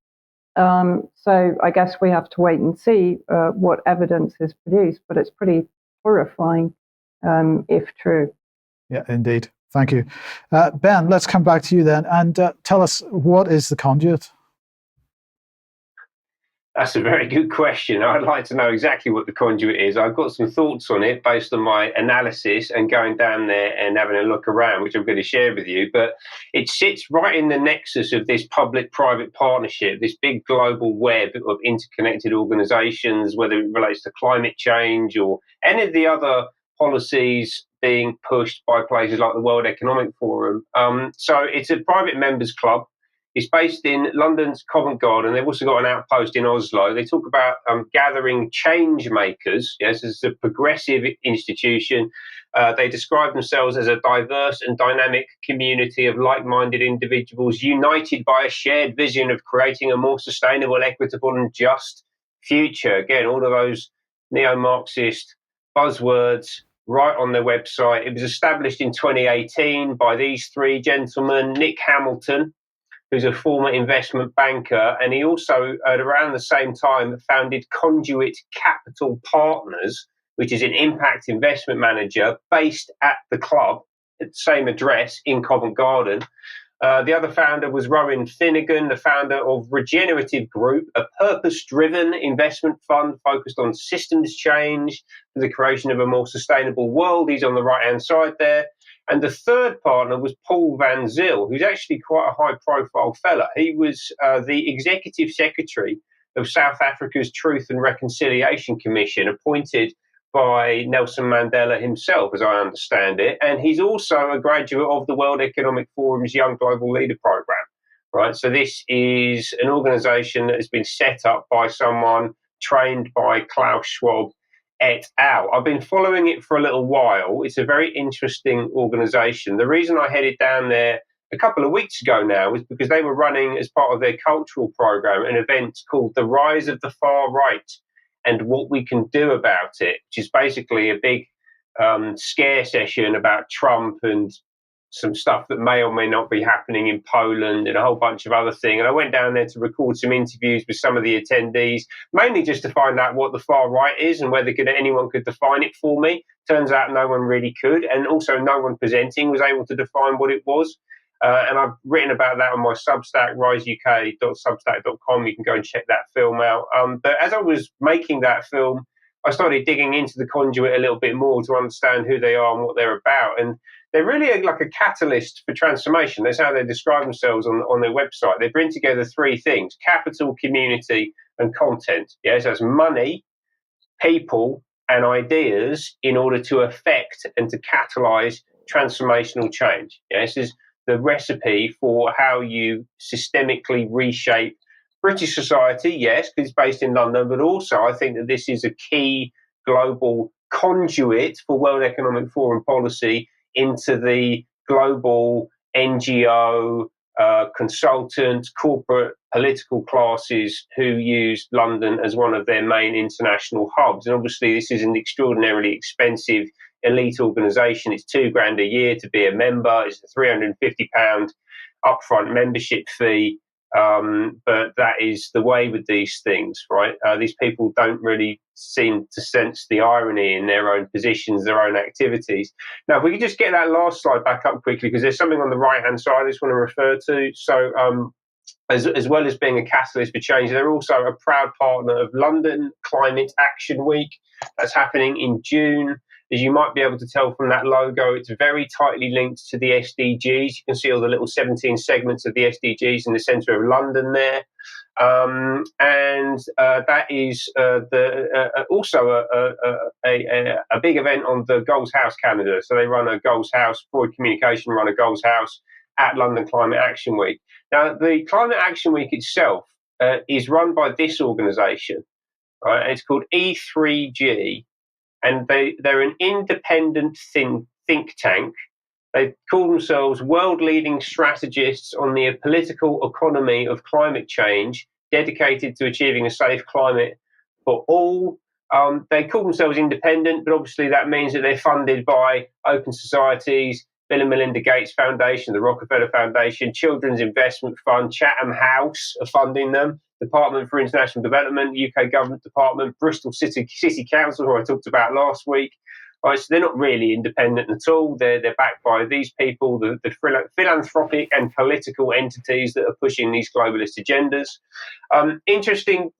So I guess we have to wait and see what evidence is produced, but it's pretty horrifying if true. Yeah, indeed. Thank you. Ben, let's come back to you then and tell us, what is the conduit? That's a very good question. I'd like to know exactly what the conduit is. I've got some thoughts on it based on my analysis and going down there and having a look around, which I'm going to share with you. But it sits right in the nexus of this public-private partnership, this big global web of interconnected organizations, whether it relates to climate change or any of the other policies being pushed by places like the World Economic Forum. So it's a private members club. It's based in London's Covent Garden. They've also got an outpost in Oslo. They talk about gathering change makers. Yes, it's a progressive institution. They describe themselves as a diverse and dynamic community of like-minded individuals united by a shared vision of creating a more sustainable, equitable, and just future. Again, all of those neo-Marxist buzzwords right on their website. It was established in 2018 by these three gentlemen: Nick Hamilton, who's a former investment banker, and he also, at around the same time, founded Conduit Capital Partners, which is an impact investment manager based at the club, at the same address in Covent Garden. The other founder was Rubin, the founder of Regenerative Group, a purpose-driven investment fund focused on systems change for the creation of a more sustainable world. He's on the right-hand side there. And the third partner was Paul Van Zyl, who's actually quite a high-profile fella. He was the executive secretary of South Africa's Truth and Reconciliation Commission, appointed by Nelson Mandela himself, as I understand it. And he's also a graduate of the World Economic Forum's Young Global Leader Program, right? So this is an organization that has been set up by someone trained by Klaus Schwab et al. I've been following it for a little while. It's a very interesting organization. The reason I headed down there a couple of weeks ago now was because they were running, as part of their cultural program, an event called The Rise of the Far Right and What We Can Do About It, which is basically a big scare session about Trump and some stuff that may or may not be happening in Poland and a whole bunch of other things. And I went down there to record some interviews with some of the attendees, mainly just to find out what the far right is and whether anyone could define it for me. Turns out no one really could. And also no one presenting was able to define what it was. And I've written about that on my Substack, riseuk.substack.com. You can go and check that film out. But as I was making that film, I started digging into the Conduit a little bit more to understand who they are and what they're about. And they're really like a catalyst for transformation. That's how they describe themselves on their website. They bring together three things: capital, community, and content. Yes, that's money, people, and ideas in order to affect and to catalyze transformational change. Yes, this is the recipe for how you systemically reshape British society, yes, because it's based in London, but also I think that this is a key global conduit for World Economic Forum policy into the global NGO, consultant, corporate, political classes who use London as one of their main international hubs. And obviously this is an extraordinarily expensive elite organisation. It's $2,000 a year to be a member. It's a £350 upfront membership fee. But that is the way with these things, right? These people don't really seem to sense the irony in their own positions, their own activities. Now, if we could just get that last slide back up quickly, because there's something on the right-hand side I just want to refer to. So as well as being a catalyst for change, they're also a proud partner of London Climate Action Week. That's happening in June. As you might be able to tell from that logo, it's very tightly linked to the SDGs. You can see all the little 17 segments of the SDGs in the centre of London there. And that is also a big event on the Goals House calendar. So they run a Goals House, Broad Communication run a Goals House at London Climate Action Week. Now, the Climate Action Week itself is run by this organisation, right? And it's called E3G. And they're an independent think tank. They call themselves world-leading strategists on the political economy of climate change, dedicated to achieving a safe climate for all. They call themselves independent, but obviously that means that they're funded by open societies, Bill and Melinda Gates Foundation, the Rockefeller Foundation, Children's Investment Fund, Chatham House are funding them, Department for International Development, UK Government Department, Bristol City Council, who I talked about last week, Right, so they're not really independent at all. They're backed by these people, the philanthropic and political entities that are pushing these globalist agendas. Interesting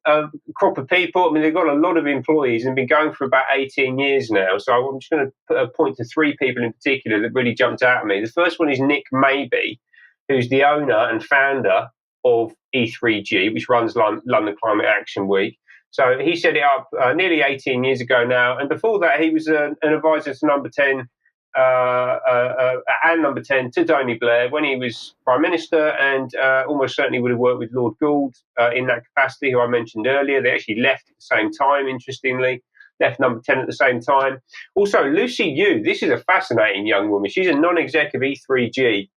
crop of people. I mean, they've got a lot of employees and been going for about 18 years now. So I'm just going to point to three people in particular that really jumped out at me. The first one is Nick Maybe, who's the owner and founder of E3G, which runs London Climate Action Week. So he set it up nearly 18 years ago now. And before that, he was an advisor to number 10 and number 10 to Tony Blair when he was Prime Minister, and almost certainly would have worked with Lord Gould in that capacity, who I mentioned earlier. They actually left at the same time, interestingly. Left number 10 at the same time. Also, Lucy Yu, this is a fascinating young woman. She's a non-exec of E3G.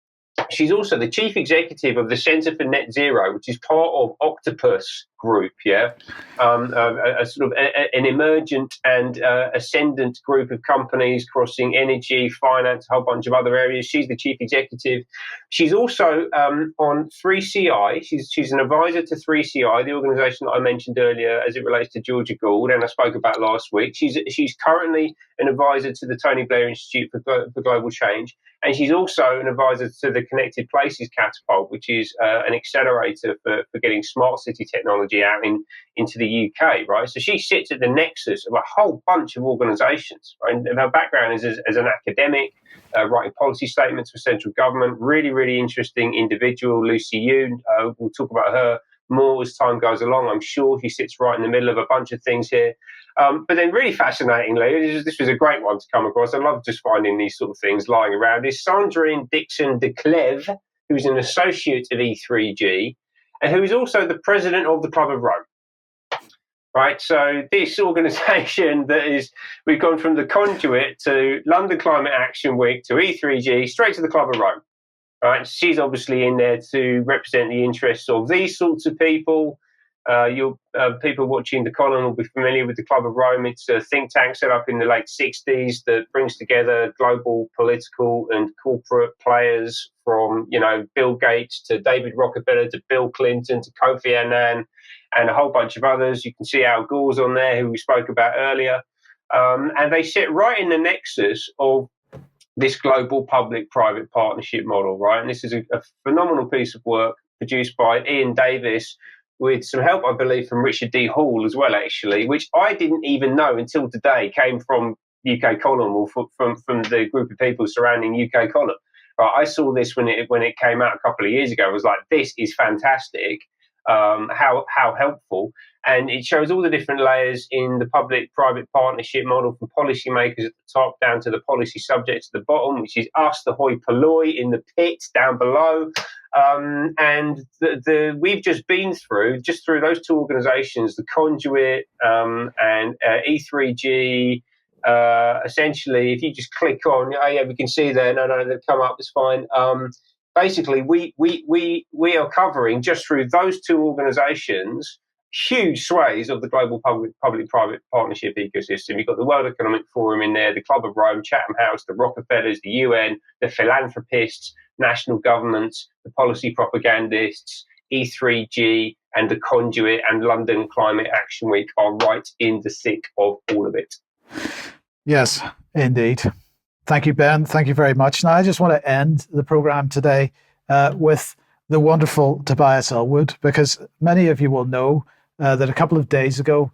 She's also the chief executive of the Centre for Net Zero, which is part of Octopus Group, a sort of an emergent and ascendant group of companies crossing energy, finance, a whole bunch of other areas. She's the chief executive. She's also on 3CI. She's an advisor to 3CI, the organisation that I mentioned earlier as it relates to Georgia Gould, and I spoke about last week. She's currently an advisor to the Tony Blair Institute for Global Change, and she's also an advisor to the Connected Places Catapult, which is an accelerator for getting smart city technology out into the UK, right? So she sits at the nexus of a whole bunch of organisations, right? And her background is as an academic, writing policy statements for central government. Really, really interesting individual, Lucy Yu. We'll talk about her more as time goes along. I'm sure she sits right in the middle of a bunch of things here. But then really fascinatingly, this was a great one to come across. I love just finding these sort of things lying around, is Sandrine Dixon de Clèves, who's an associate of E3G, and who is also the president of the Club of Rome. Right, so this organisation we've gone from the conduit to London Climate Action Week to E3G, straight to the Club of Rome. Right, she's obviously in there to represent the interests of these sorts of people. People watching the column will be familiar with the Club of Rome. It's a think tank set up in the late 60s that brings together global political and corporate players from, Bill Gates to David Rockefeller to Bill Clinton to Kofi Annan and a whole bunch of others. You can see Al Gore's on there, who we spoke about earlier. And they sit right in the nexus of this global public-private partnership model, right? And this is a phenomenal piece of work produced by Ian Davis, with some help, I believe, from Richard D. Hall as well, actually, which I didn't even know until today came from UK Column, or from the group of people surrounding UK Column. Right, I saw this when it came out a couple of years ago. I was like, this is fantastic. How helpful. And it shows all the different layers in the public-private partnership model, from policymakers at the top down to the policy subjects at the bottom, which is us, the hoi polloi in the pit down below. And we've just been through those two organisations, the Conduit and E3G. Essentially, if you just click on, we can see there. No, they've come up. It's fine. Basically, we are covering, just through those two organisations, huge swathes of the global public-private partnership ecosystem. You've got the World Economic Forum in there, the Club of Rome, Chatham House, the Rockefellers, the UN, the philanthropists, national governments, the policy propagandists, E3G, and the Conduit and London Climate Action Week are right in the thick of all of it. Yes, indeed. Thank you, Ben. Thank you very much. Now, I just want to end the program today with the wonderful Tobias Ellwood, because many of you will know that a couple of days ago,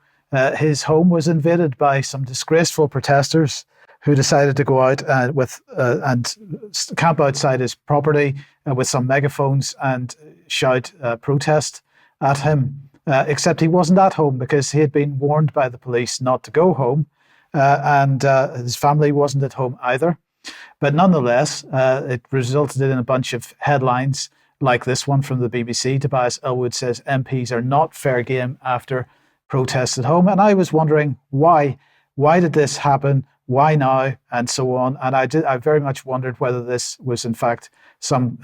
his home was invaded by some disgraceful protesters who decided to go out and camp outside his property with some megaphones and shout protest at him. Except he wasn't at home, because he had been warned by the police not to go home. And his family wasn't at home either. But nonetheless, it resulted in a bunch of headlines like this one from the BBC. Tobias Ellwood says MPs are not fair game after protests at home. And I was wondering why. Why did this happen? Why now? And so on. And I very much wondered whether this was in fact some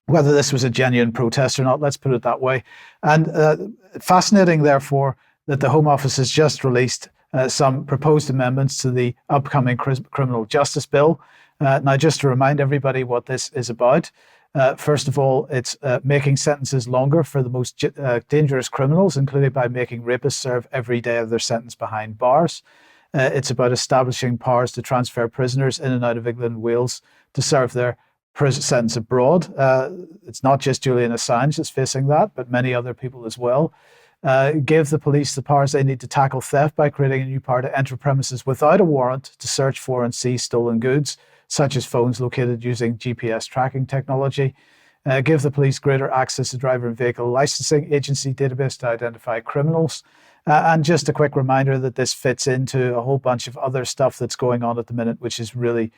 whether this was a genuine protest or not. Let's put it that way. And fascinating, therefore, that the Home Office has just released some proposed amendments to the upcoming Criminal Justice Bill. Now, just to remind everybody what this is about, first of all, it's making sentences longer for the most dangerous criminals, including by making rapists serve every day of their sentence behind bars. It's about establishing powers to transfer prisoners in and out of England and Wales to serve their prison sentence abroad. It's not just Julian Assange that's facing that, but many other people as well. Give the police the powers they need to tackle theft by creating a new power to enter premises without a warrant to search for and seize stolen goods, such as phones located using GPS tracking technology. Give the police greater access to driver and vehicle licensing agency database to identify criminals. And just a quick reminder that this fits into a whole bunch of other stuff that's going on at the minute, which is really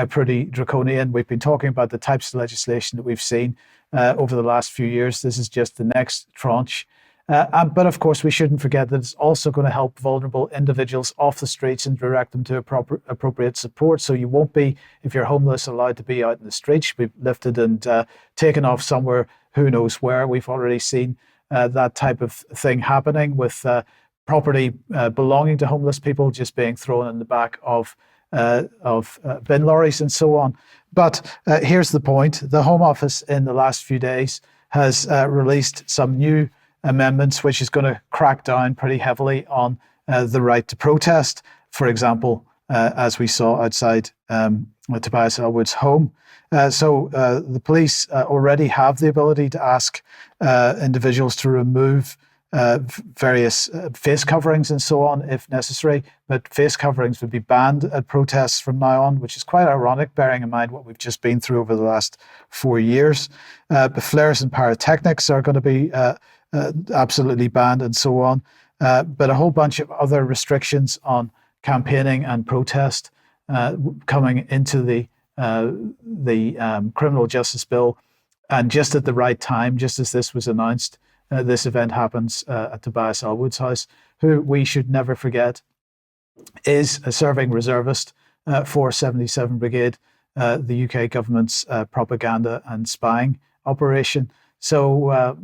pretty draconian. We've been talking about the types of legislation that we've seen over the last few years. This is just the next tranche. But of course, we shouldn't forget that it's also going to help vulnerable individuals off the streets and direct them to appropriate support. So you won't be, if you're homeless, allowed to be out in the streets. You'll be lifted and taken off somewhere, who knows where. We've already seen that type of thing happening with property belonging to homeless people just being thrown in the back of bin lorries and so on. But here's the point. The Home Office in the last few days has released some new amendments which is going to crack down pretty heavily on the right to protest. For example, as we saw outside Tobias Elwood's home. So the police already have the ability to ask individuals to remove various face coverings and so on if necessary, but face coverings would be banned at protests from now on, which is quite ironic, bearing in mind what we've just been through over the last 4 years. But flares and pyrotechnics are going to be absolutely banned and so on. But a whole bunch of other restrictions on campaigning and protest coming into the criminal justice bill. And just at the right time, just as this was announced, this event happens at Tobias Elwood's house, who we should never forget is a serving reservist for 77 Brigade, the UK government's propaganda and spying operation. So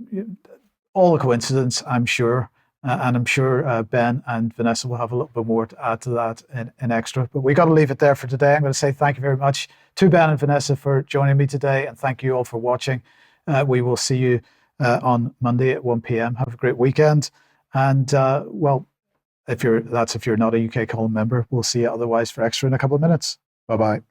all a coincidence, I'm sure. And I'm sure Ben and Vanessa will have a little bit more to add to that in extra. But we got to leave it there for today. I'm going to say thank you very much to Ben and Vanessa for joining me today. And thank you all for watching. We will see you on Monday at 1 p.m. Have a great weekend. And well, if you're not a UK Column member, we'll see you otherwise for extra in a couple of minutes. Bye-bye.